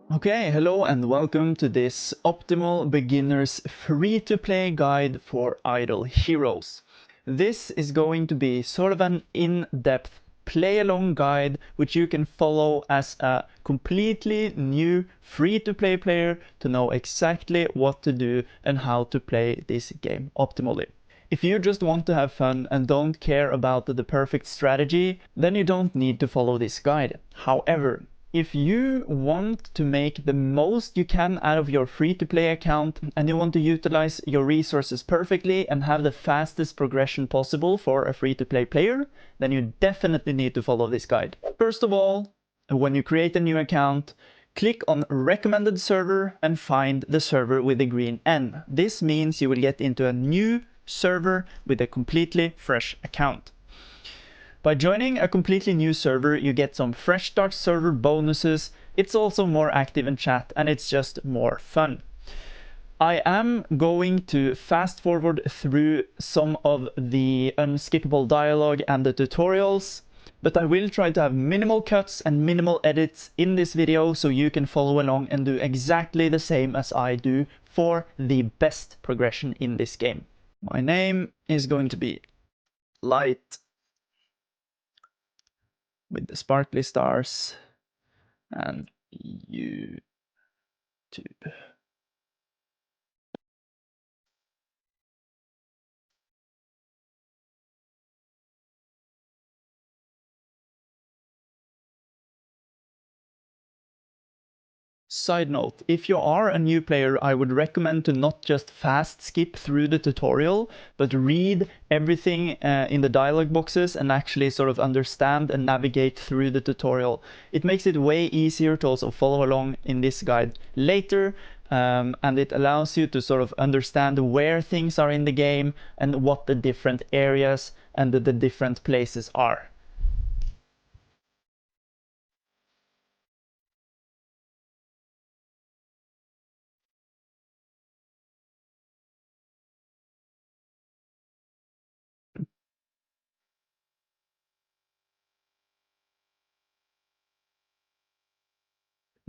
Okay, hello and welcome to this Optimal Beginners free-to-play guide for idle heroes. This is going to be sort of an in-depth play-along guide which you can follow as a completely new free-to-play player to know exactly what to do and how to play this game optimally. If you just want to have fun and don't care about the perfect strategy, then you don't need to follow this guide. However, if you want to make the most you can out of your free-to-play account and you want to utilize your resources perfectly and have the fastest progression possible for a free-to-play player, then you definitely need to follow this guide. First of all, when you create a new account, click on recommended server and find the server with the green N. This means you will get into a new server with a completely fresh account. By joining a completely new server, you get some fresh start server bonuses. It's also more active in chat and it's just more fun. I am going to fast forward through some of the unskippable dialogue and the tutorials, but I will try to have minimal cuts and minimal edits in this video so you can follow along and do exactly the same as I do for the best progression in this game. My name is going to be Light with the sparkly stars and YouTube. Side note, if you are a new player, I would recommend to not just fast skip through the tutorial, but read everything in the dialog boxes and actually sort of understand and navigate through the tutorial. It makes it way easier to also follow along in this guide later, and it allows you to sort of understand where things are in the game and what the different areas and the different places are.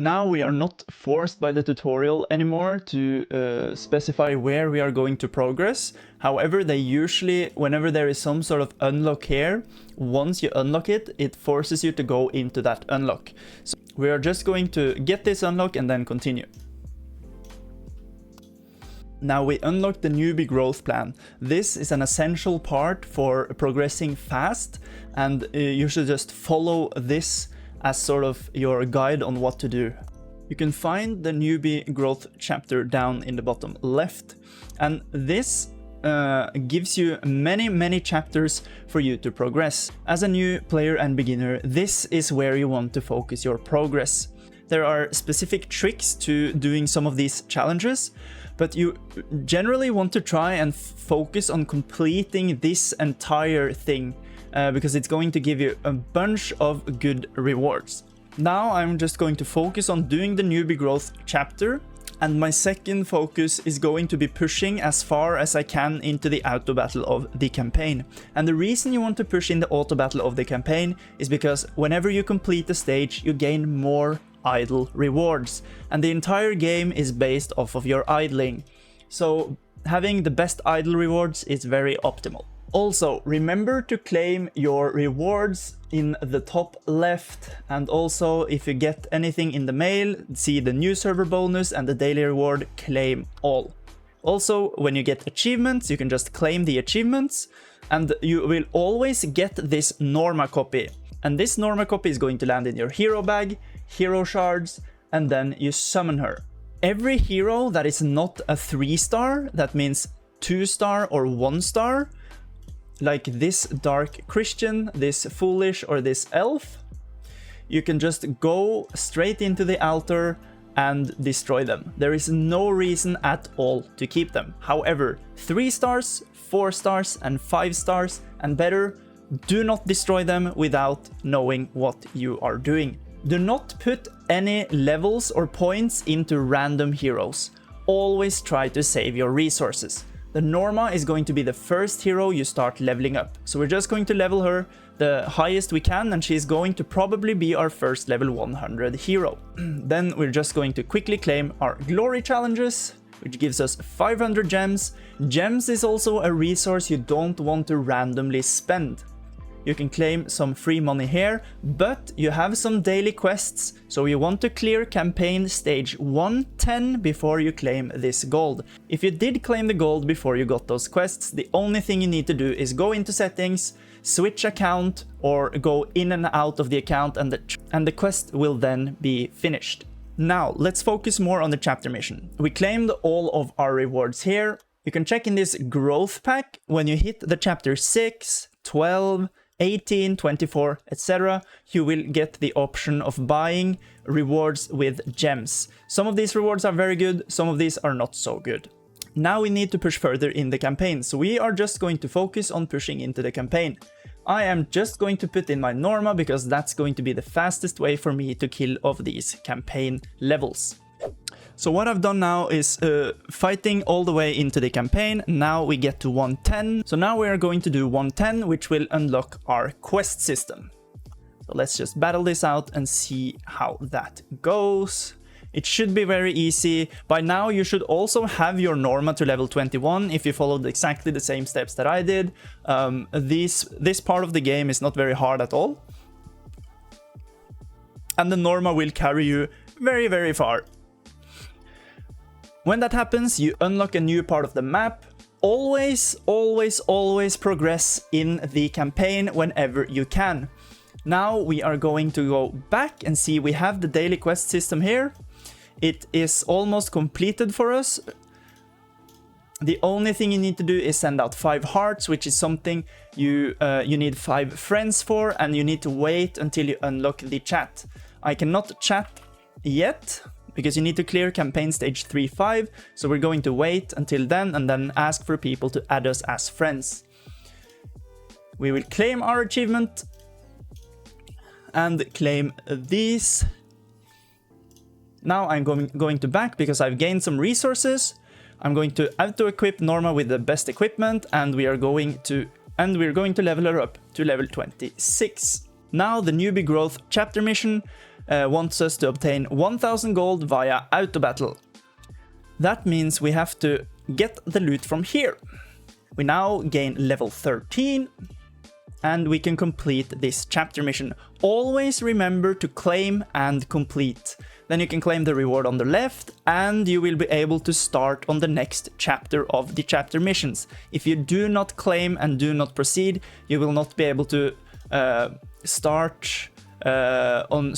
Now we are not forced by the tutorial anymore to specify where we are going to progress. However, they usually, whenever there is some sort of unlock here, once you unlock it, it forces you to go into that unlock. So we are just going to get this unlock and then continue. Now we unlock the newbie growth plan. This is an essential part for progressing fast, and you should just follow this as sort of your guide on what to do. You can find the newbie growth chapter down in the bottom left, and this gives you many chapters for you to progress. As a new player and beginner, this is where you want to focus your progress. There are specific tricks to doing some of these challenges, but you generally want to try and focus on completing this entire thing because it's going to give you a bunch of good rewards. Now I'm just going to focus on doing the newbie growth chapter, and my second focus is going to be pushing as far as I can into the auto battle of the campaign. And the reason you want to push in the auto battle of the campaign is because whenever you complete a stage, you gain more idle rewards, and the entire game is based off of your idling. So having the best idle rewards is very optimal. Also, remember to claim your rewards in the top left, and also if you get anything in the mail, see the new server bonus and the daily reward, claim all. Also, when you get achievements, you can just claim the achievements, and you will always get this Norma copy. And this Norma copy is going to land in your hero bag, hero shards, and then you summon her. Every hero that is not a 3-star, that means 2-star or 1-star, like this dark Christian, this foolish, or this elf, you can just go straight into the altar and destroy them. There is no reason at all to keep them. However, 3 stars, 4 stars, and 5 stars and better, do not destroy them without knowing what you are doing. Do not put any levels or points into random heroes. Always try to save your resources. The Norma is going to be the first hero you start leveling up. So we're just going to level her the highest we can, and she's going to probably be our first level 100 hero. Then we're just going to quickly claim our glory challenges, which gives us 500 gems. Gems is also a resource you don't want to randomly spend. You can claim some free money here, but you have some daily quests, so you want to clear campaign stage 110 before you claim this gold. If you did claim the gold before you got those quests, the only thing you need to do is go into settings, switch account, or go in and out of the account, and the quest will then be finished. Now, let's focus more on the chapter mission. We claimed all of our rewards here. You can check in this growth pack. When you hit the chapter 6, 12, 18, 24, etc., you will get the option of buying rewards with gems. Some of these rewards are very good, some of these are not so good. Now we need to push further in the campaign, so we are just going to focus on pushing into the campaign. I am just going to put in my Norma because that's going to be the fastest way for me to kill off these campaign levels. So what I've done now is fighting all the way into the campaign. Now we get to 110. So now we are going to do 110, which will unlock our quest system. So let's just battle this out and see how that goes. It should be very easy. By now you should also have your Norma to level 21 if you followed exactly the same steps that I did. This part of the game is not very hard at all. And the Norma will carry you very, very far. When that happens, you unlock a new part of the map. Always, always, always progress in the campaign whenever you can. Now we are going to go back and see we have the daily quest system here. It is almost completed for us. The only thing you need to do is send out 5 hearts, which is something you need 5 friends for, and you need to wait until you unlock the chat. I cannot chat yet, because you need to clear campaign stage 3-5, so we're going to wait until then and then ask for people to add us as friends. We will claim our achievement and claim these. Now I'm going to back because I've gained some resources. I'm going to auto-equip Norma with the best equipment, and we're going to level her up to level 26. Now the newbie growth chapter mission wants us to obtain 1000 gold via auto battle. That means we have to get the loot from here. We now gain level 13 and we can complete this chapter mission. Always remember to claim and complete. Then you can claim the reward on the left and you will be able to start on the next chapter of the chapter missions. If you do not claim and do not proceed, you will not be able to start on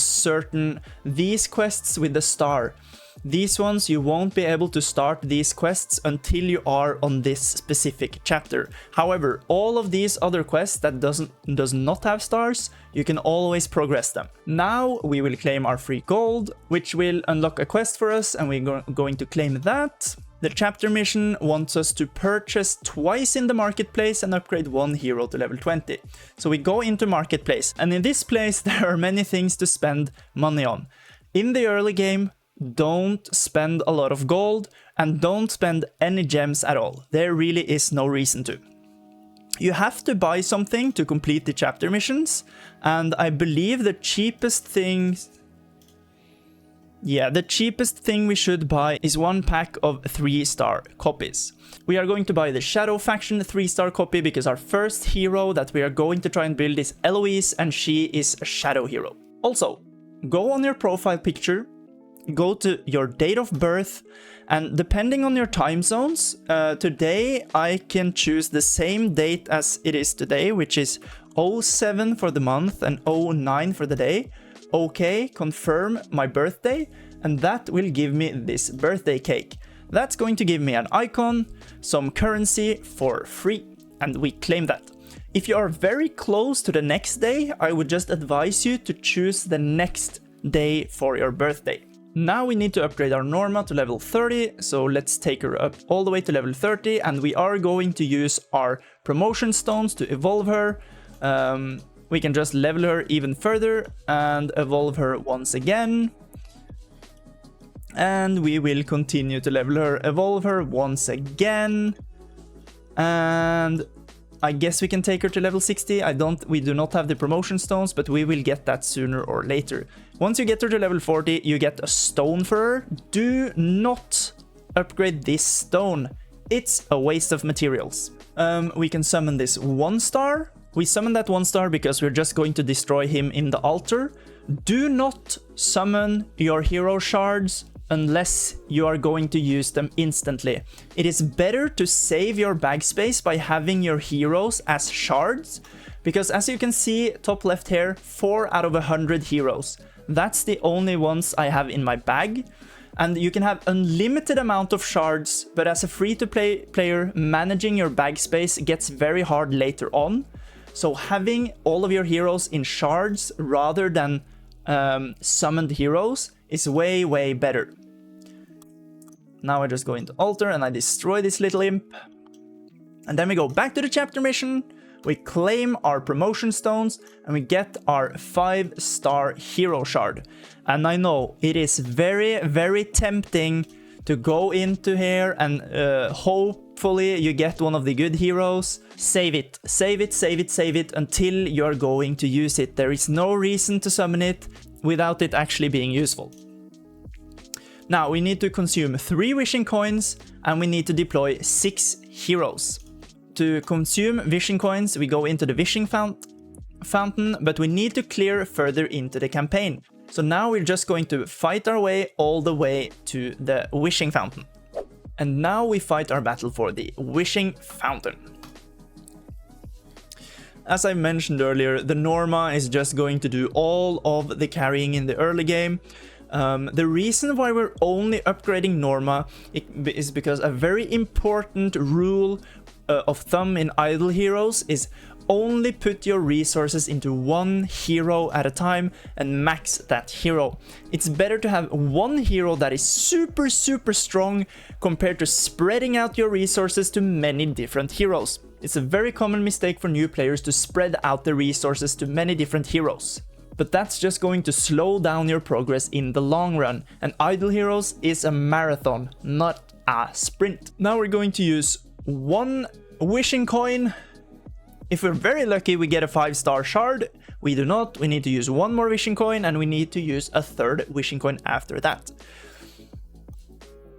these quests with the star. These ones you won't be able to start these quests until you are on this specific chapter. However, all of these other quests that does not have stars, you can always progress them. Now we will claim our free gold, which will unlock a quest for us, and we're going to claim that. The chapter mission wants us to purchase twice in the marketplace and upgrade 1 hero to level 20. So we go into marketplace, and in this place there are many things to spend money on. In the early game, don't spend a lot of gold and don't spend any gems at all. There really is no reason to. You have to buy something to complete the chapter missions, and I believe the cheapest thing we should buy is 1 pack of 3-star copies. We are going to buy the Shadow Faction 3-star copy because our first hero that we are going to try and build is Eloise, and she is a shadow hero. Also, go on your profile picture, go to your date of birth, and depending on your time zones, today I can choose the same date as it is today, which is 07 for the month and 09 for the day. Okay, confirm my birthday, and that will give me this birthday cake. That's going to give me an icon, some currency for free, and we claim that. If you are very close to the next day, I would just advise you to choose the next day for your birthday. Now we need to upgrade our Norma to level 30, so let's take her up all the way to level 30, and we are going to use our promotion stones to evolve her. We can just level her even further and evolve her once again. And we will continue to level her, evolve her once again. And I guess we can take her to level 60. We do not have the promotion stones, but we will get that sooner or later. Once you get her to level 40, you get a stone for her. Do not upgrade this stone. It's a waste of materials. We can summon this 1-star. We summon that 1-star because we're just going to destroy him in the altar. Do not summon your hero shards unless you are going to use them instantly. It is better to save your bag space by having your heroes as shards, because as you can see, top left here, 4 out of 100 heroes. That's the only ones I have in my bag. And you can have unlimited amount of shards, but as a free-to-play player, managing your bag space gets very hard later on. So having all of your heroes in shards rather than summoned heroes is way, way better. Now I just go into altar and I destroy this little imp. And then we go back to the chapter mission. We claim our promotion stones and we get our 5-star hero shard. And I know it is very, very tempting to go into here and hopefully you get one of the good heroes. Save it, save it, save it, save it until you're going to use it. There is no reason to summon it without it actually being useful. Now we need to consume 3 wishing coins and we need to deploy 6 heroes. To consume vision coins, we go into the wishing fountain, but we need to clear further into the campaign. So now we're just going to fight our way all the way to the wishing fountain. And now we fight our battle for the wishing fountain. As I mentioned earlier, the Norma is just going to do all of the carrying in the early game. The reason why we're only upgrading Norma is because a very important rule of thumb in idle heroes is only put your resources into 1 hero at a time and max that hero. It's better to have 1 hero that is super, super strong compared to spreading out your resources to many different heroes. It's a very common mistake for new players to spread out the resources to many different heroes. But that's just going to slow down your progress in the long run. And idle heroes is a marathon, not a sprint. Now we're going to use 1 wishing coin. If we're very lucky, we get a 5-star shard. We do not. We need to use 1 more wishing coin and we need to use a 3rd wishing coin after that.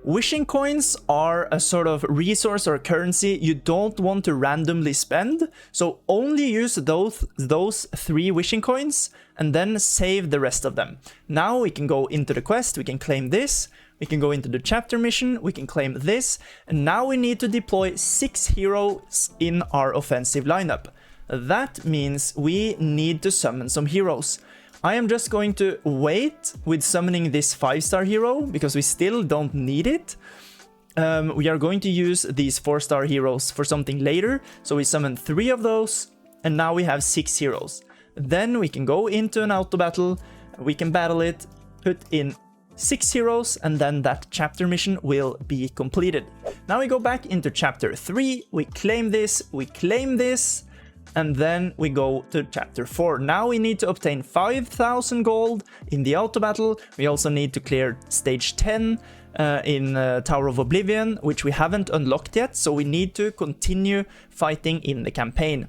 Wishing coins are a sort of resource or currency you don't want to randomly spend, so only use those 3 wishing coins and then save the rest of them. Now we can go into the quest, we can claim this, we can go into the chapter mission, we can claim this, and now we need to deploy 6 heroes in our offensive lineup. That means we need to summon some heroes. I am just going to wait with summoning this 5-star hero because we still don't need it. We are going to use these 4-star heroes for something later. So we summon 3 of those and now we have 6 heroes. Then we can go into an auto battle, we can battle it, put in 6 heroes and then that chapter mission will be completed. Now we go back into chapter 3, we claim this, and then we go to chapter 4. Now we need to obtain 5,000 gold in the auto battle. We also need to clear stage 10 in Tower of Oblivion, which we haven't unlocked yet, so we need to continue fighting in the campaign.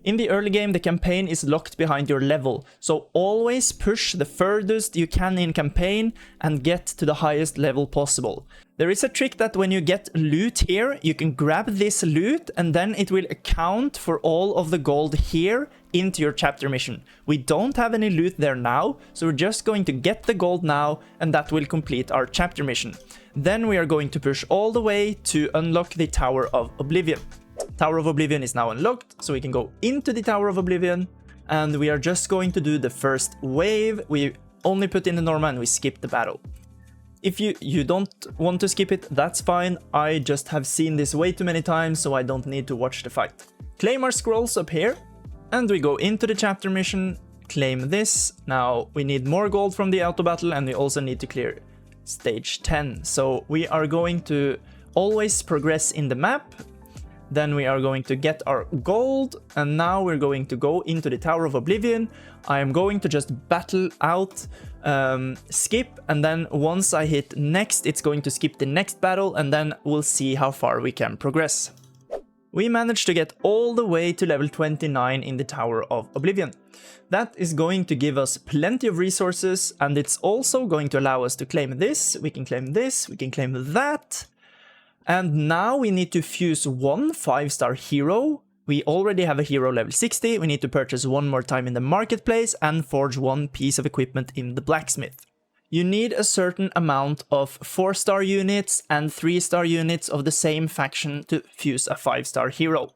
In the early game, the campaign is locked behind your level, so always push the furthest you can in campaign and get to the highest level possible. There is a trick that when you get loot here, you can grab this loot and then it will account for all of the gold here into your chapter mission. We don't have any loot there now, so we're just going to get the gold now and that will complete our chapter mission. Then we are going to push all the way to unlock the Tower of Oblivion. Tower of Oblivion is now unlocked, so we can go into the Tower of Oblivion and we are just going to do the first wave. We only put in the Norma and we skip the battle. If you don't want to skip it, that's fine. I just have seen this way too many times, so I don't need to watch the fight. Claim our scrolls up here and we go into the chapter mission, claim this. Now we need more gold from the auto battle and we also need to clear stage 10. So we are going to always progress in the map. Then we are going to get our gold and now we're going to go into the Tower of Oblivion. I am going to just battle out, skip, and then once I hit next, it's going to skip the next battle and then we'll see how far we can progress. We managed to get all the way to level 29 in the Tower of Oblivion. That is going to give us plenty of resources, and it's also going to allow us to claim this, we can claim this, we can claim that. And now we need to fuse one 5-star hero. We already have a hero level 60, we need to purchase one more time in the marketplace and forge one piece of equipment in the blacksmith. You need a certain amount of 4-star units and 3-star units of the same faction to fuse a 5-star hero.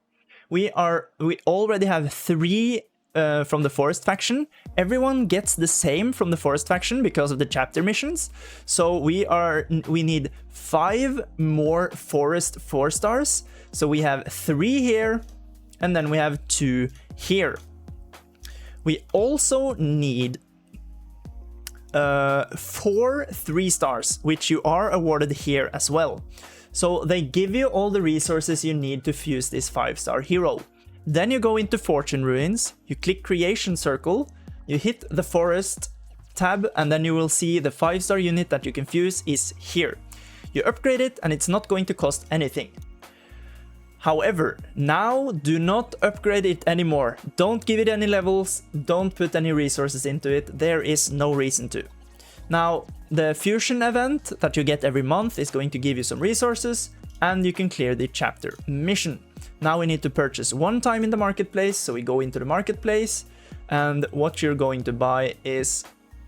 We already have 3 from the forest faction. Everyone gets the same from the forest faction because of the chapter missions. So we need 5 more forest 4-stars. So we have 3 here, and then we have 2 here. We also need 4 3-stars, which you are awarded here as well. So they give you all the resources you need to fuse this 5-star hero. Then you go into Fortune Ruins, you click Creation Circle, you hit the Forest tab, and then you will see the 5-star unit that you can fuse is here. You upgrade it and it's not going to cost anything. However, now do not upgrade it anymore. Don't give it any levels, don't put any resources into it, there is no reason to. Now, the fusion event that you get every month is going to give you some resources, and you can clear the chapter mission. Now we need to purchase one time in the marketplace, so we go into the marketplace, and what you're going to buy is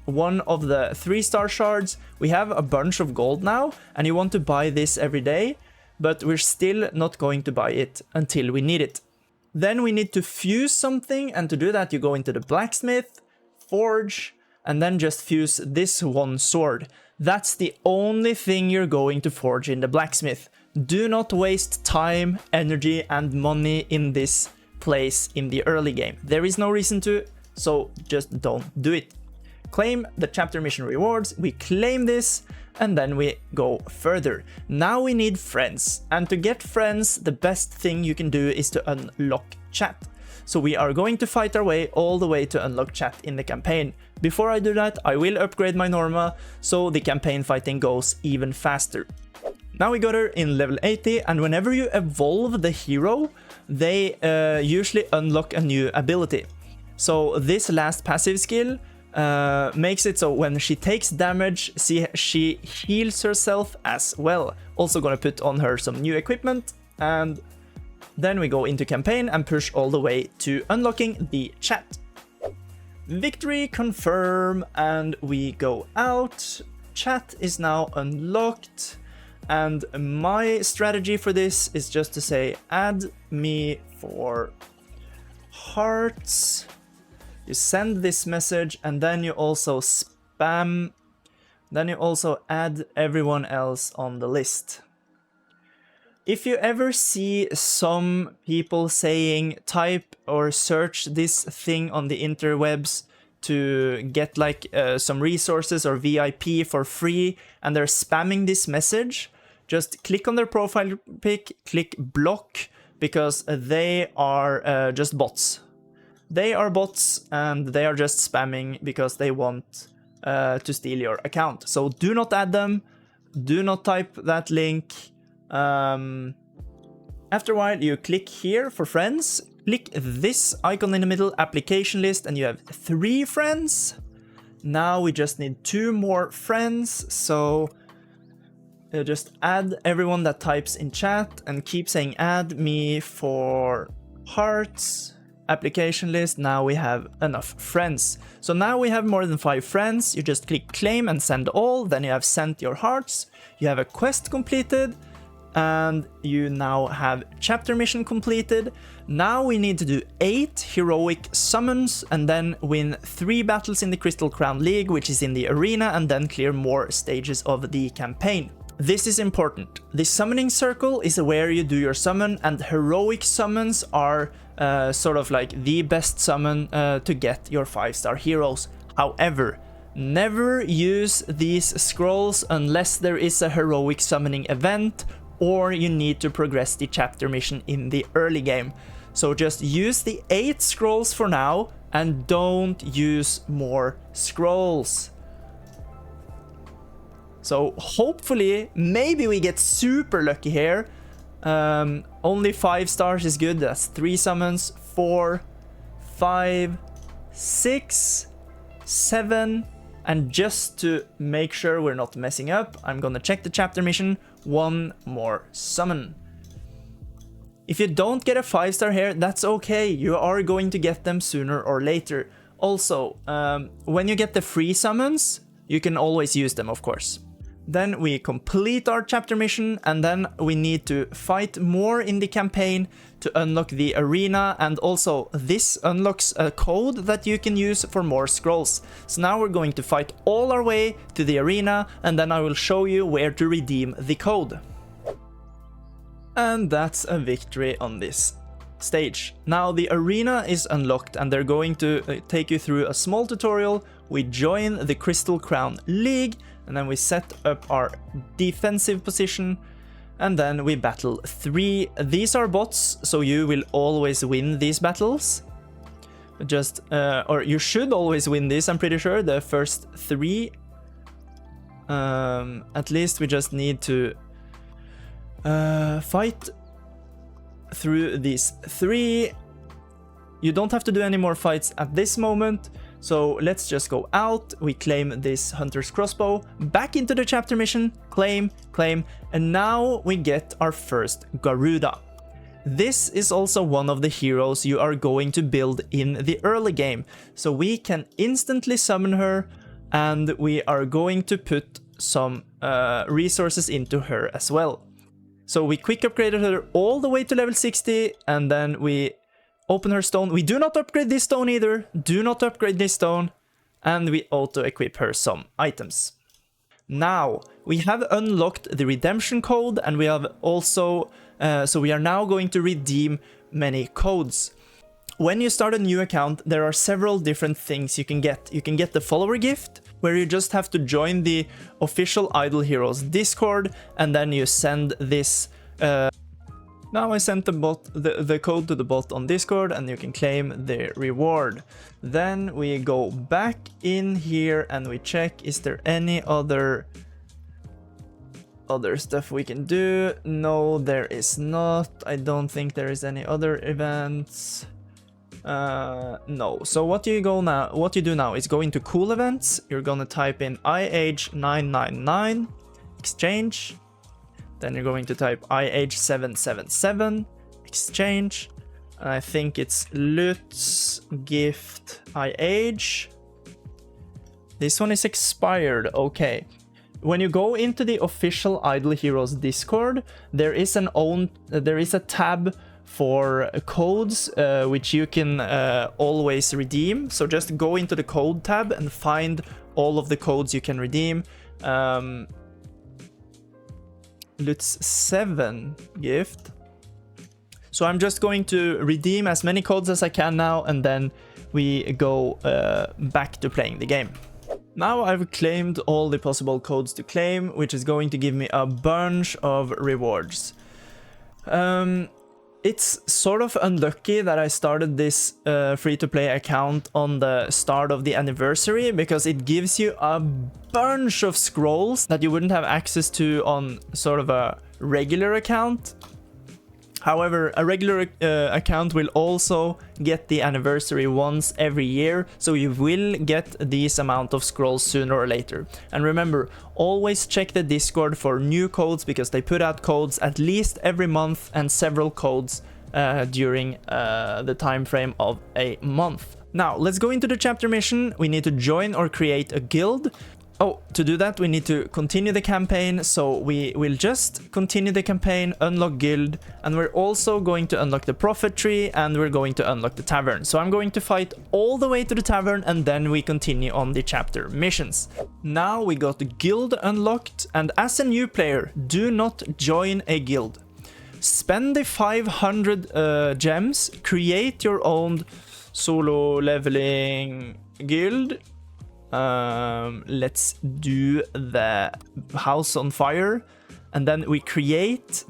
one of the 3-star shards. We have a bunch of gold now, and you want to buy this every day, but we're still not going to buy it until we need it. Then we need to fuse something, and to do that you go into the blacksmith, forge, and then just fuse this one sword. That's the only thing you're going to forge in the blacksmith. Do not waste time, energy, and money in this place in the early game. There is no reason to, so just don't do it. Claim the chapter mission rewards, we claim this, and then we go further. Now we need friends, and to get friends, the best thing you can do is to unlock chat. So we are going to fight our way all the way to unlock chat in the campaign. Before I do that, I will upgrade my Norma, so the campaign fighting goes even faster. Now we got her in level 80, and whenever you evolve the hero, they usually unlock a new ability. So this last passive skill makes it so when she takes damage, she heals herself as well. Also gonna put on her some new equipment, and then we go into campaign and push all the way to unlocking the chat. Victory confirm, and we go out. Chat is now unlocked, and my strategy for this is just to say add me for hearts. You send this message, and then you also spam, then you also add everyone else on the list. If you ever see some people saying type or search this thing on the interwebs to get like some resources or VIP for free, and they're spamming this message, just click on their profile pic, click block, because they are just bots. They are bots, and they are just spamming because they want to steal your account. So do not add them, do not type that link. After a while you click here for friends, click this icon in the middle, application list, and you have 3 friends. Now we just need 2 more friends, so just add everyone that types in chat and keep saying add me for hearts, application list. Now we have enough friends. So now we have more than 5 friends. You just click claim and send all, then you have sent your hearts, you have a quest completed, and you now have chapter mission completed. Now we need to do 8 heroic summons and then win 3 battles in the Crystal Crown League, which is in the arena, and then clear more stages of the campaign. This is important. The summoning circle is where you do your summon, and heroic summons are sort of like the best summon to get your 5-star heroes. However, never use these scrolls unless there is a heroic summoning event or you need to progress the chapter mission in the early game. So just use the 8 scrolls for now and don't use more scrolls. So hopefully, maybe we get super lucky here, Only 5 stars is good. That's 3 summons, 4, 5, 6, 7, and just to make sure we're not messing up, I'm gonna check the chapter mission, 1 more summon. If you don't get a 5-star here, that's okay, you are going to get them sooner or later. Also, when you get the free summons, you can always use them, of course. Then we complete our chapter mission, and then we need to fight more in the campaign to unlock the arena, and also this unlocks a code that you can use for more scrolls. So now we're going to fight all our way to the arena, and then I will show you where to redeem the code. And that's a victory on this stage. Now the arena is unlocked, and they're going to take you through a small tutorial. We join the Crystal Crown League, and then we set up our defensive position, and then we battle 3. These are bots, so you will always win these battles. Just, or you should always win this, I'm pretty sure, the first 3. At least we just need to fight through these 3. You don't have to do any more fights at this moment. So let's just go out, we claim this Hunter's Crossbow, back into the chapter mission, claim, and now we get our first Garuda. This is also one of the heroes you are going to build in the early game, so we can instantly summon her, and we are going to put some resources into her as well. So we quick upgraded her all the way to level 60, and then we open her stone. We do not upgrade this stone either. Do not upgrade this stone. And we auto-equip her some items. Now, we have unlocked the redemption code, and we have also... so we are now going to redeem many codes. When you start a new account, there are several different things you can get. You can get the follower gift, where you just have to join the official Idle Heroes Discord, and then you send this... Now I sent the code to the bot on Discord, and you can claim the reward. Then we go back in here and we check, is there any other stuff we can do? No, there is not. I don't think there is any other events. No. So what you do now is go into cool events. You're gonna type in IH999 exchange. Then you're going to type IH777 exchange. And I think it's Lutz gift IH. This one is expired. Okay. When you go into the official Idle Heroes Discord, there is a tab for codes which you can always redeem. So just go into the code tab and find all of the codes you can redeem. Lutz 7 gift. So I'm just going to redeem as many codes as I can now, and then we go back to playing the game. Now I've claimed all the possible codes to claim, which is going to give me a bunch of rewards. It's sort of unlucky that I started this free-to-play account on the start of the anniversary, because it gives you a bunch of scrolls that you wouldn't have access to on sort of a regular account. However, a regular account will also get the anniversary once every year, so you will get this amount of scrolls sooner or later. And remember, always check the Discord for new codes, because they put out codes at least every month, and several codes during the time frame of a month. Now, let's go into the chapter mission. We need to join or create a guild. Oh, to do that, we need to continue the campaign, so we will just continue the campaign, unlock guild, and we're also going to unlock the prophet tree, and we're going to unlock the tavern. So I'm going to fight all the way to the tavern, and then we continue on the chapter missions. Now we got the guild unlocked, and as a new player, do not join a guild. Spend the 500 gems, create your own solo leveling guild. Let's do the house on fire, and then we create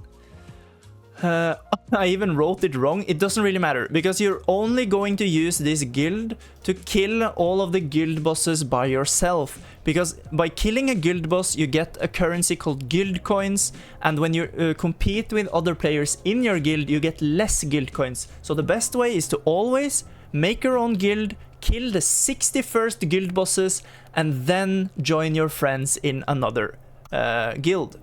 I even wrote it wrong. It doesn't really matter, because you're only going to use this guild to kill all of the guild bosses by yourself. Because by killing a guild boss, you get a currency called guild coins, and when you compete with other players in your guild, you get less guild coins. So the best way is to always make your own guild, kill the 61st guild bosses, and then join your friends in another guild.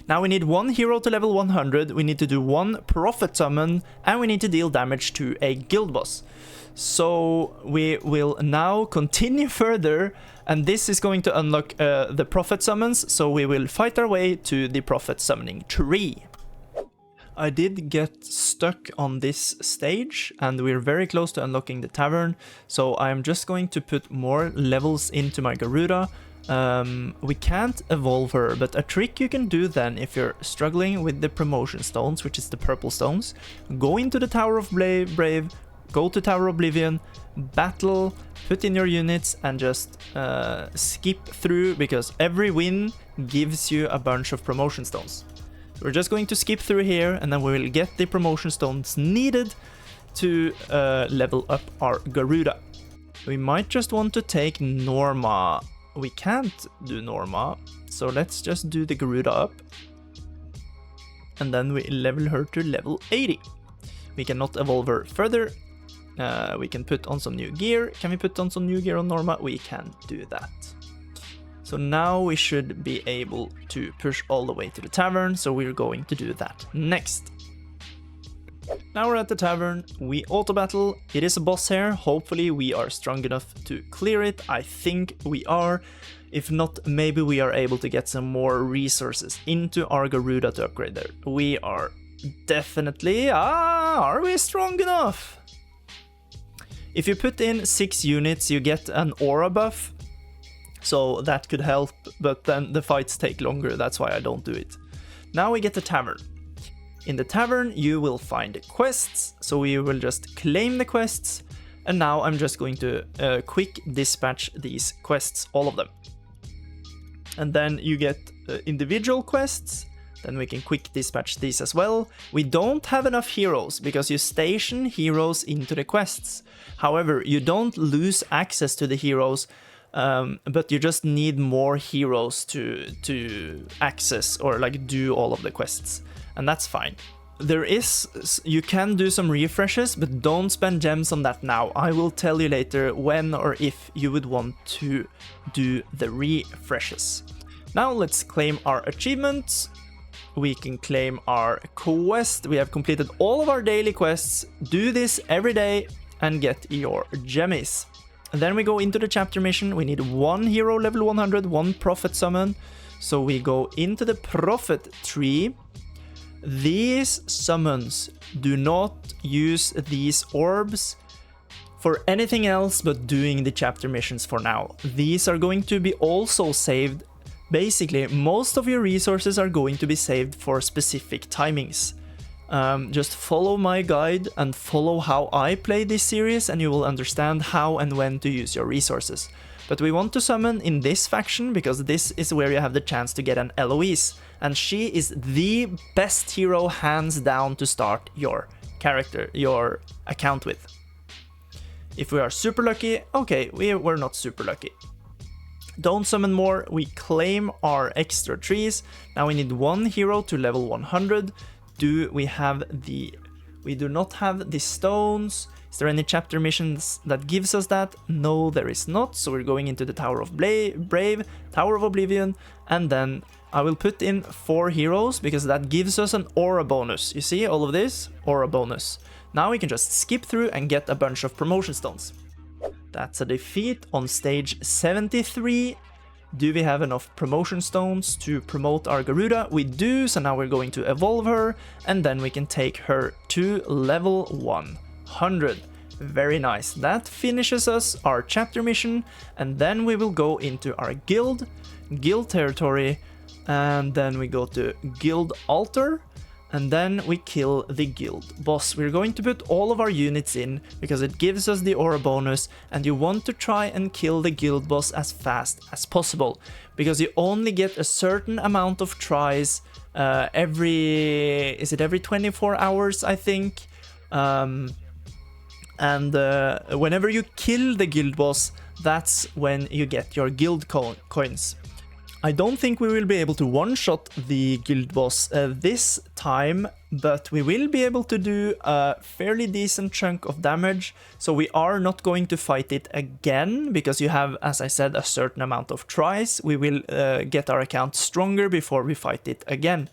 Now we need one hero to level 100, we need to do one prophet summon, and we need to deal damage to a guild boss. So we will now continue further, and this is going to unlock the prophet summons, so we will fight our way to the prophet summoning tree. I did get stuck on this stage, and we're very close to unlocking the tavern, so I'm just going to put more levels into my Garuda. We can't evolve her, but a trick you can do then if you're struggling with the promotion stones, which is the purple stones, go into the Tower of Brave, go to Tower of Oblivion, battle, put in your units, and just skip through, because every win gives you a bunch of promotion stones. We're just going to skip through here, and then we will get the promotion stones needed to level up our Garuda. We might just want to take Norma. We can't do Norma, so let's just do the Garuda up. And then we level her to level 80. We cannot evolve her further. We can put on some new gear. Can we put on some new gear on Norma? We can do that. So now we should be able to push all the way to the tavern, so we're going to do that next. Now we're at the tavern, we auto battle, it is a boss here, hopefully we are strong enough to clear it, I think we are. If not, maybe we are able to get some more resources into our Garuda to upgrade there. We are definitely, are we strong enough? If you put in 6 units, you get an aura buff, so that could help, but then the fights take longer, that's why I don't do it. Now we get the tavern. In the tavern, you will find quests, so we will just claim the quests, and now I'm just going to quick dispatch these quests, all of them. And then you get individual quests, then we can quick dispatch these as well. We don't have enough heroes, because you station heroes into the quests. However, you don't lose access to the heroes, but you just need more heroes to access or like do all of the quests. And that's fine. You can do some refreshes, but don't spend gems on that now. I will tell you later when or if you would want to do the refreshes. Now let's claim our achievements. We can claim our quest. We have completed all of our daily quests. Do this every day and get your gemmies. And then we go into the chapter mission. We need one hero level 100, one prophet summon. So we go into the prophet tree. These summons, do not use these orbs for anything else but doing the chapter missions for now. These are going to be also saved. Basically, most of your resources are going to be saved for specific timings. Just follow my guide and follow how I play this series, and you will understand how and when to use your resources. But we want to summon in this faction because this is where you have the chance to get an Eloise, and she is the best hero hands down to start your character, your account with. If we are super lucky, okay, we're not super lucky. Don't summon more, we claim our extra trees. Now we need one hero to level 100. We do not have the stones. Is there any chapter missions that gives us that? No, there is not. So we're going into the Tower of Brave, Tower of Oblivion, and then I will put in 4 heroes because that gives us an aura bonus. You see all of this? Aura bonus. Now we can just skip through and get a bunch of promotion stones. That's a defeat on stage 73. Do we have enough promotion stones to promote our Garuda? We do, so now we're going to evolve her, and then we can take her to level 100. Very nice. That finishes us our chapter mission, and then we will go into our guild territory, and then we go to guild altar, And then we kill the guild boss. We're going to put all of our units in because it gives us the aura bonus, and you want to try and kill the guild boss as fast as possible because you only get a certain amount of tries every 24 hours, I think. Whenever you kill the guild boss, that's when you get your guild coins. I don't think we will be able to one-shot the guild boss this time, but we will be able to do a fairly decent chunk of damage, so we are not going to fight it again, because you have, as I said, a certain amount of tries. We will get our account stronger before we fight it again.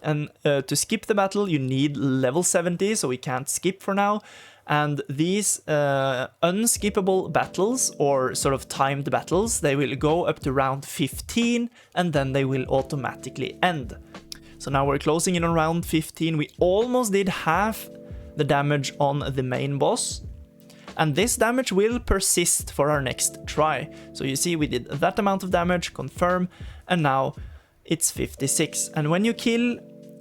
And to skip the battle, you need level 70, so we can't skip for now. And these unskippable battles, or sort of timed battles, they will go up to round 15 and then they will automatically end. So now we're closing in on round 15. We almost did half the damage on the main boss. And this damage will persist for our next try. So you see we did that amount of damage, confirm, and now it's 56. And when you kill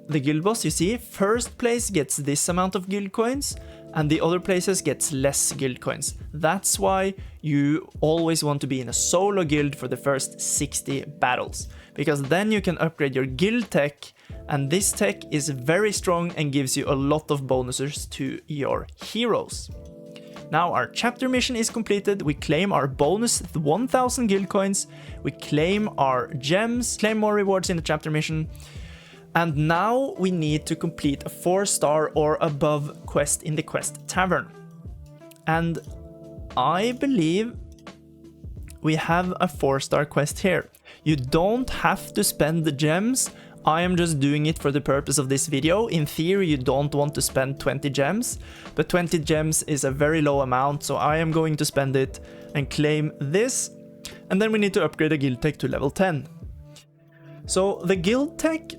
the guild boss, you see first place gets this amount of guild coins, and the other places gets less guild coins. That's why you always want to be in a solo guild for the first 60 battles, because then you can upgrade your guild tech, and this tech is very strong and gives you a lot of bonuses to your heroes. Now our chapter mission is completed. We claim our bonus 1000 guild coins, we claim our gems, claim more rewards in the chapter mission. And now we need to complete a 4-star or above quest in the quest tavern. And I believe we have a 4-star quest here. You don't have to spend the gems. I am just doing it for the purpose of this video. In theory, you don't want to spend 20 gems, but 20 gems is a very low amount, so I am going to spend it and claim this. And then we need to upgrade the guild tech to level 10. So the guild tech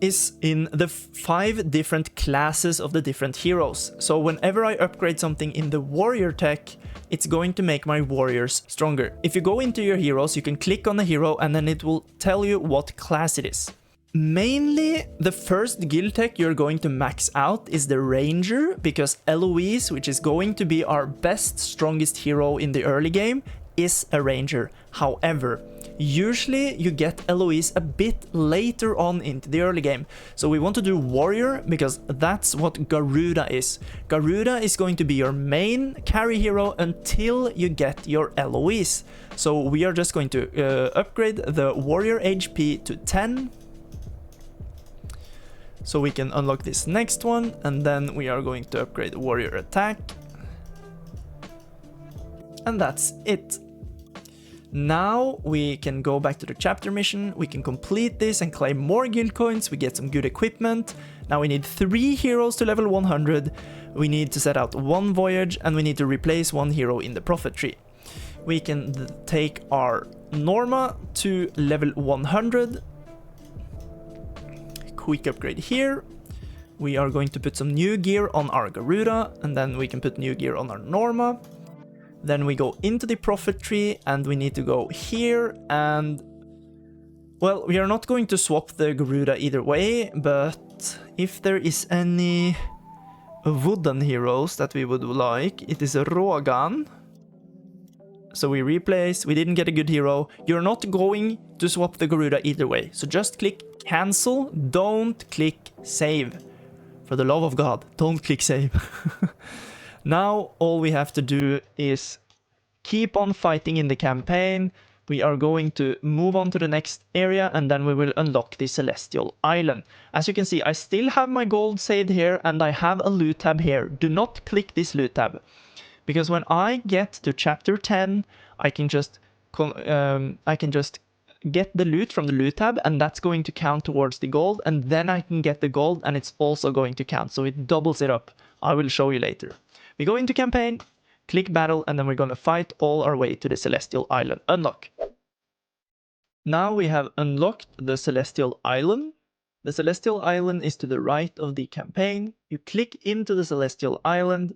is in the 5 different classes of the different heroes. So whenever I upgrade something in the warrior tech, it's going to make my warriors stronger. If you go into your heroes, you can click on the hero and then it will tell you what class it is. Mainly, the first guild tech you're going to max out is the Ranger, because Eloise, which is going to be our best, strongest hero in the early game, is a Ranger. However, usually you get Eloise a bit later on into the early game. So we want to do Warrior, because that's what Garuda is. Garuda is going to be your main carry hero until you get your Eloise. So we are just going to upgrade the Warrior HP to 10. So we can unlock this next one, and then we are going to upgrade Warrior Attack. And that's it. Now we can go back to the chapter mission, we can complete this and claim more guild coins, we get some good equipment. Now we need 3 heroes to level 100, we need to set out 1 voyage, and we need to replace 1 hero in the profit tree. We can take our Norma to level 100. Quick upgrade here. We are going to put some new gear on our Garuda, and then we can put new gear on our Norma. Then we go into the profit tree, and we need to go here, and well, we are not going to swap the Garuda either way, but if there is any wooden heroes that we would like, it is a Rogan. So we replace, we didn't get a good hero. You're not going to swap the Garuda either way, so just click cancel, don't click save. For the love of God, don't click save. Now all we have to do is keep on fighting in the campaign. We are going to move on to the next area, and then we will unlock the Celestial Island. As you can see, I still have my gold saved here, and I have a loot tab here. Do not click this loot tab, because when I get to chapter 10, I can just get the loot from the loot tab, and that's going to count towards the gold, and then I can get the gold and it's also going to count, so it doubles it up. I will show you later. We go into campaign, click battle, and then we're going to fight all our way to the Celestial Island unlock. Now we have unlocked the Celestial Island. The Celestial Island is to the right of the campaign. You click into the Celestial Island,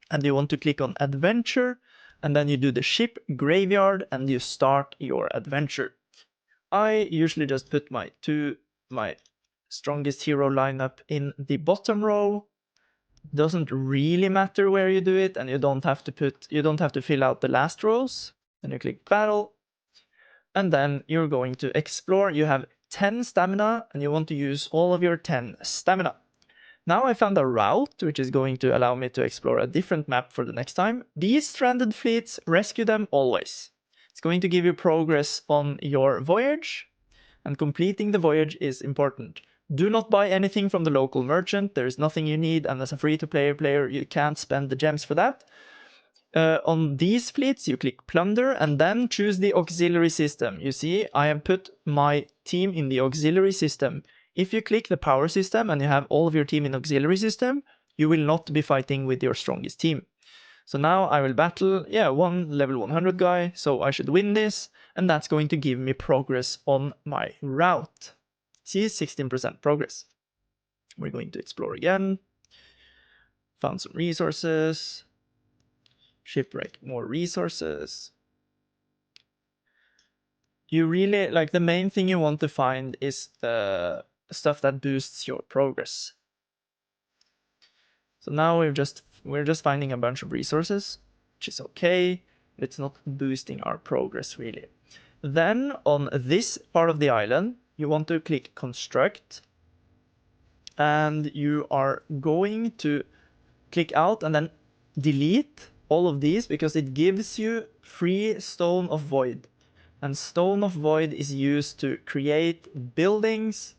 and you want to click on Adventure, and then you do the ship graveyard, and you start your adventure. I usually just put my strongest hero lineup in the bottom row. Doesn't really matter where you do it, and you don't have to fill out the last rows. Then you click battle, and then you're going to explore. You have 10 stamina, and you want to use all of your 10 stamina. Now I found a route which is going to allow me to explore a different map for the next time. These stranded fleets, rescue them always. It's going to give you progress on your voyage, and completing the voyage is important. Do not buy anything from the local merchant. There is nothing you need, and as a free-to-play player, you can't spend the gems for that. On these fleets, you click plunder and then choose the auxiliary system. You see, I have put my team in the auxiliary system. If you click the power system and you have all of your team in auxiliary system, you will not be fighting with your strongest team. So now I will battle, one level 100 guy, so I should win this, and that's going to give me progress on my route. See, 16% progress. We're going to explore again. Found some resources. Shipwreck, more resources. You really, like, the main thing you want to find is the stuff that boosts your progress. So now we're just finding a bunch of resources, which is okay. It's not boosting our progress really. Then on this part of the island, you want to click construct, and you are going to click out and then delete all of these because it gives you free Stone of Void. And Stone of Void is used to create buildings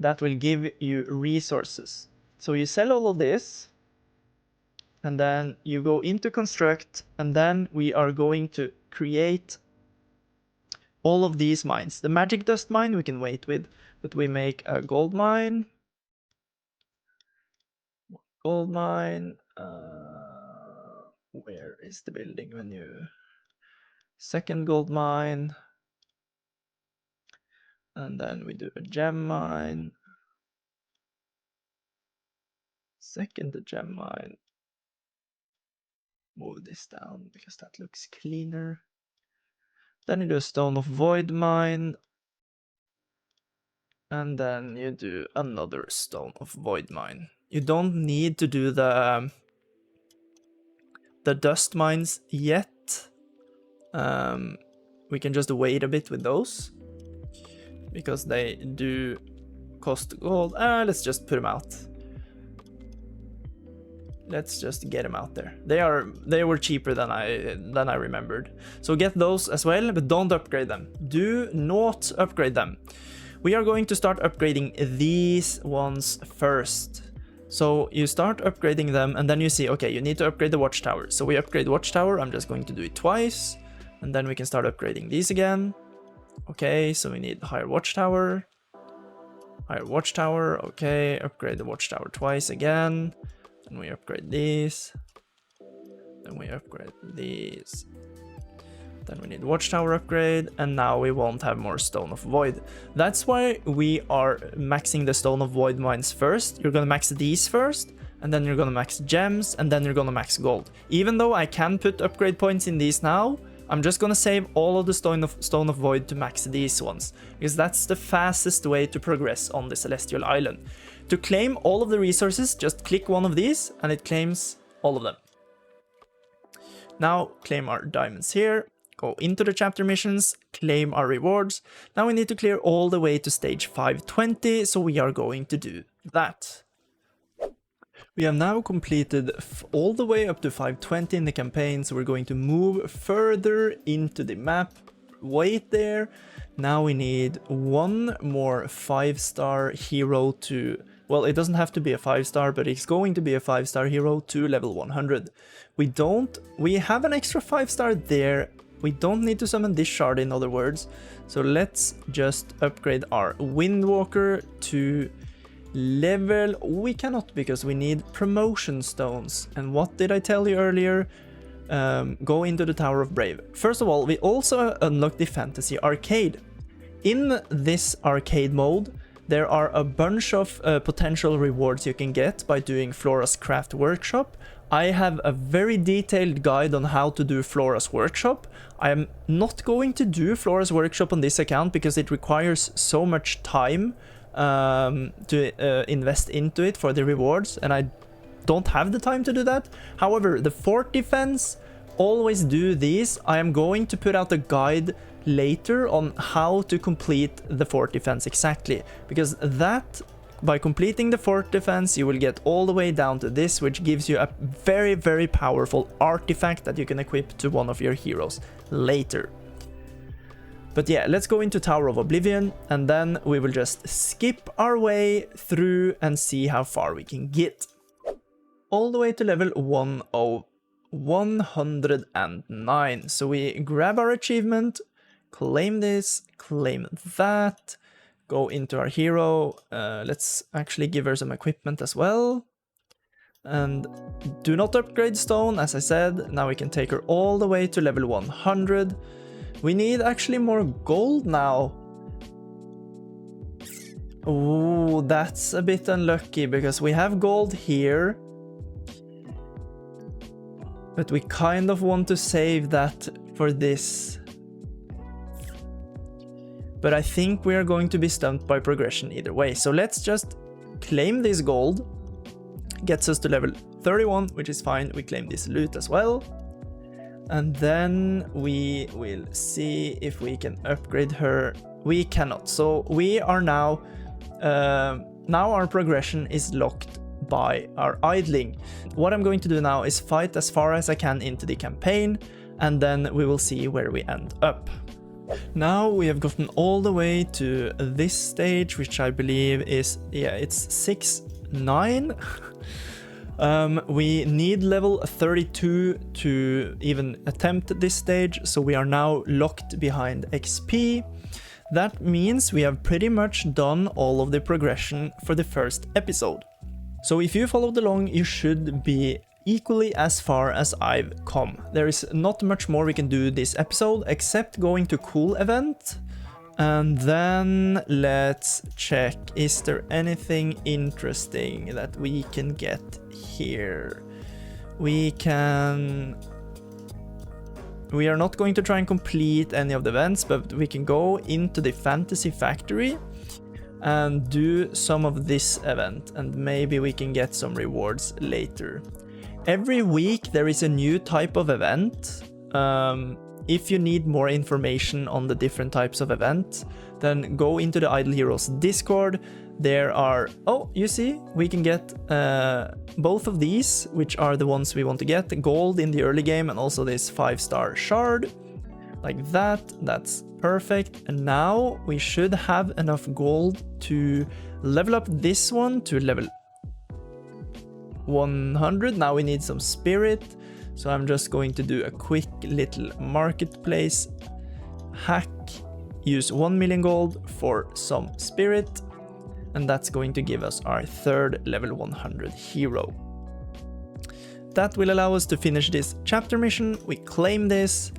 that will give you resources. So you sell all of this, and then you go into construct, and then we are going to create all of these mines. The magic dust mine we can wait with, but we make a gold mine. Gold mine. Where is the building menu? Second gold mine. And then we do a gem mine. Second gem mine. Move this down because that looks cleaner. Then you do a Stone of Void mine. And then you do another Stone of Void mine. You don't need to do the dust mines yet. We can just wait a bit with those because they do cost gold. Let's just put them out. Let's just get them out there. They were cheaper than I remembered. So get those as well, but don't upgrade them. Do not upgrade them. We are going to start upgrading these ones first. So you start upgrading them, and then you see, okay, you need to upgrade the watchtower. So we upgrade watchtower. I'm just going to do it twice, and then we can start upgrading these again. Okay, so we need higher watchtower. Higher watchtower. Okay, upgrade the watchtower twice again. Then we upgrade these. Then we upgrade these. Then we need watchtower upgrade, and now we won't have more Stone of Void. That's why we are maxing the Stone of Void mines first. You're gonna max these first, and then you're gonna max gems, and then you're gonna max gold. Even though I can put upgrade points in these now, I'm just gonna save all of the Stone of Void to max these ones, because that's the fastest way to progress on the Celestial Island. To claim all of the resources, just click one of these, and it claims all of them. Now claim our diamonds here. Go into the chapter missions, claim our rewards. Now we need to clear all the way to stage 520, so we are going to do that. We have now completed all the way up to 520 in the campaign, so we're going to move further into the map. Wait there. Now we need one more 5-star hero to... Well, it doesn't have to be a 5-star, but it's going to be a 5-star hero to level 100. We have an extra 5-star there. We don't need to summon this shard, in other words. So let's just upgrade our Windwalker to level... We cannot, because we need promotion stones. And what did I tell you earlier? Go into the Tower of Brave. First of all, we also unlocked the Fantasy Arcade. In this arcade mode, there are a bunch of potential rewards you can get by doing Flora's Craft Workshop. I have a very detailed guide on how to do Flora's Workshop. I am not going to do Flora's Workshop on this account because it requires so much time to invest into it for the rewards, and I don't have the time to do that. However, the fort defense, always do these. I am going to put out a guide later on how to complete the fort defense exactly, because that, by completing the fort defense, you will get all the way down to this, which gives you a very, very powerful artifact that you can equip to one of your heroes later. But yeah, let's go into Tower of Oblivion, and then we will just skip our way through and see how far we can get. All the way to level 109. So we grab our achievement, claim this, claim that, go into our hero. Let's actually give her some equipment as well. And do not upgrade stone, as I said. Now we can take her all the way to level 100. We need actually more gold now. Oh, that's a bit unlucky because we have gold here. But we kind of want to save that for this. But I think we are going to be stumped by progression either way. So let's just claim this gold. Gets us to level 31, which is fine. We claim this loot as well. And then we will see if we can upgrade her. We cannot. So we are now our progression is locked by our idling. What I'm going to do now is fight as far as I can into the campaign, and then we will see where we end up. Now we have gotten all the way to this stage, which I believe is, yeah, it's 6-9. We need level 32 to even attempt this stage, so we are now locked behind XP. That means we have pretty much done all of the progression for the first episode. So if you followed along, you should be equally as far as I've come. There is not much more we can do this episode except going to cool event. And then let's check, is there anything interesting that we can get here? We are not going to try and complete any of the events, but we can go into the fantasy factory and do some of this event, and maybe we can get some rewards later. Every week there is a new type of event. If you need more information on the different types of events, then go into the Idle Heroes Discord. There are, oh, you see, we can get both of these, which are the ones we want to get, gold in the early game, and also this 5-star shard, like that. That's perfect. And now we should have enough gold to level up this one to level 100. Now we need some spirit. So I'm just going to do a quick little marketplace hack. Use 1 million gold for some spirit. And that's going to give us our third level 100 hero. That will allow us to finish this chapter mission. We claim this.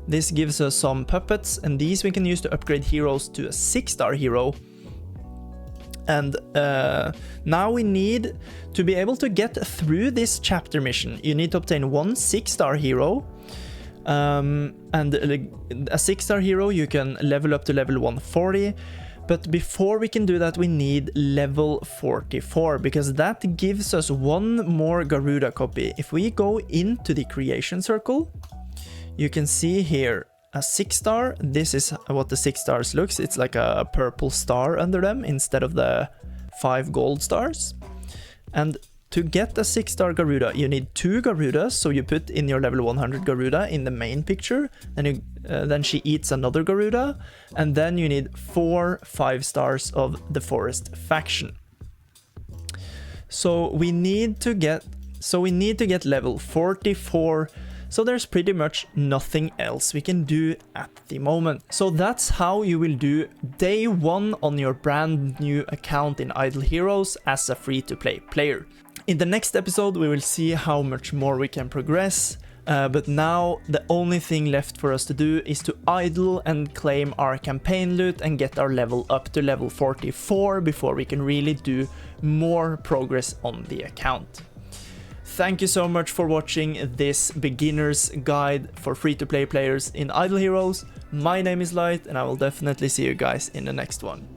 This gives us some puppets, and these we can use to upgrade heroes to a 6-star hero. And now we need to be able to get through this chapter mission. You need to obtain 1 6-star hero. And a 6-star hero you can level up to level 140. But before we can do that, we need level 44, because that gives us 1 more Garuda copy. If we go into the creation circle, you can see here a 6-star. This is what the 6 stars looks. It's like a purple star under them instead of the 5 gold stars. And to get a 6-star Garuda, you need 2 Garudas. So you put in your level 100 Garuda in the main picture, and then she eats another Garuda, and then you need 4 5-stars of the forest faction. So we need to get level 44. So there's pretty much nothing else we can do at the moment. So that's how you will do day 1 on your brand new account in Idle Heroes as a free-to-play player. In the next episode we will see how much more we can progress, but now the only thing left for us to do is to idle and claim our campaign loot and get our level up to level 44 before we can really do more progress on the account. Thank you so much for watching this beginner's guide for free-to-play players in Idle Heroes. My name is Light, and I will definitely see you guys in the next one.